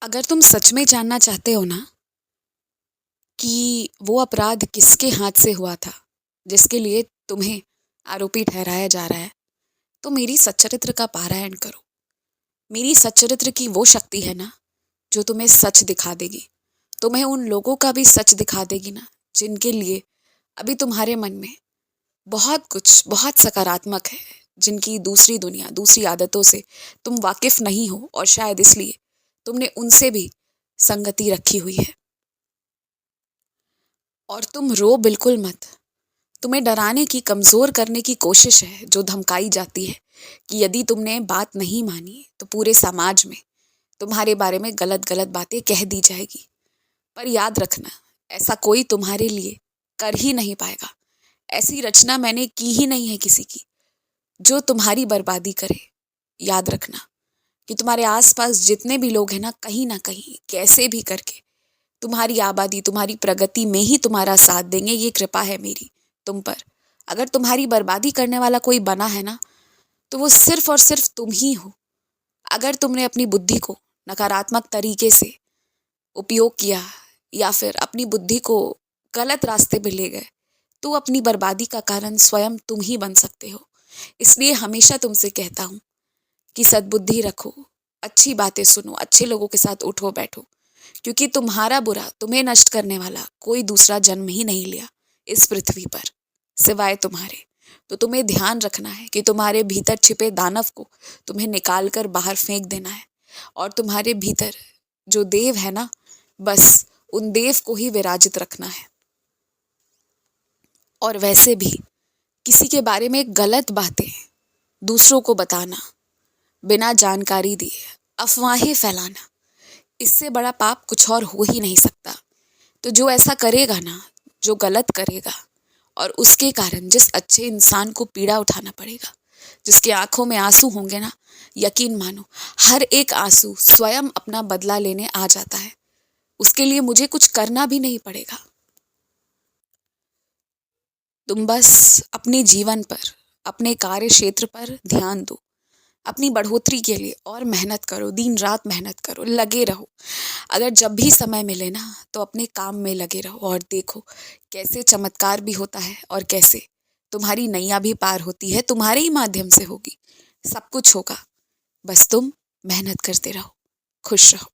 अगर तुम सच में जानना चाहते हो ना कि वो अपराध किसके हाथ से हुआ था जिसके लिए तुम्हें आरोपी ठहराया जा रहा है, तो मेरी सच्चरित्र का पारायण करो। मेरी सच्चरित्र की वो शक्ति है ना जो तुम्हें सच दिखा देगी। तुम्हें उन लोगों का भी सच दिखा देगी ना जिनके लिए अभी तुम्हारे मन में बहुत कुछ बहुत सकारात्मक है, जिनकी दूसरी दुनिया दूसरी आदतों से तुम वाकिफ नहीं हो और शायद इसलिए तुमने उनसे भी संगति रखी हुई है। और तुम रो बिल्कुल मत। तुम्हें डराने की, कमजोर करने की कोशिश है जो धमकाई जाती है कि यदि तुमने बात नहीं मानी तो पूरे समाज में तुम्हारे बारे में गलत गलत बातें कह दी जाएगी। पर याद रखना, ऐसा कोई तुम्हारे लिए कर ही नहीं पाएगा। ऐसी रचना मैंने की ही नहीं है किसी की जो तुम्हारी बर्बादी करे। याद रखना कि तुम्हारे आसपास जितने भी लोग हैं ना कहीं कैसे भी करके तुम्हारी आबादी, तुम्हारी प्रगति में ही तुम्हारा साथ देंगे। ये कृपा है मेरी तुम पर। अगर तुम्हारी बर्बादी करने वाला कोई बना है ना, तो वो सिर्फ और सिर्फ तुम ही हो। अगर तुमने अपनी बुद्धि को नकारात्मक तरीके से उपयोग किया या फिर अपनी बुद्धि को गलत रास्ते पे ले गए, तो अपनी बर्बादी का कारण स्वयं तुम ही बन सकते हो। इसलिए हमेशा तुमसे कहता हूँ कि सद्बुद्धि रखो, अच्छी बातें सुनो, अच्छे लोगों के साथ उठो बैठो, क्योंकि तुम्हारा बुरा, तुम्हें नष्ट करने वाला कोई दूसरा जन्म ही नहीं लिया इस पृथ्वी पर सिवाय तुम्हारे। तो तुम्हें ध्यान रखना है कि तुम्हारे भीतर छिपे दानव को तुम्हें निकाल कर बाहर फेंक देना है। और तुम्हारे भीतर जो देव है ना, बस उन देव को ही विराजित रखना है। और वैसे भी किसी के बारे में गलत बातें दूसरों को बताना, बिना जानकारी दिए अफवाहें फैलाना, इससे बड़ा पाप कुछ और हो ही नहीं सकता। तो जो ऐसा करेगा ना, जो गलत करेगा और उसके कारण जिस अच्छे इंसान को पीड़ा उठाना पड़ेगा, जिसकी आंखों में आंसू होंगे ना, यकीन मानो हर एक आंसू स्वयं अपना बदला लेने आ जाता है। उसके लिए मुझे कुछ करना भी नहीं पड़ेगा। तुम बस अपने जीवन पर, अपने कार्य क्षेत्र पर ध्यान दो। अपनी बढ़ोतरी के लिए और मेहनत करो, दिन रात मेहनत करो, लगे रहो। अगर जब भी समय मिले ना, तो अपने काम में लगे रहो और देखो कैसे चमत्कार भी होता है और कैसे तुम्हारी नैया भी पार होती है। तुम्हारे ही माध्यम से होगी, सब कुछ होगा। बस तुम मेहनत करते रहो, खुश रहो।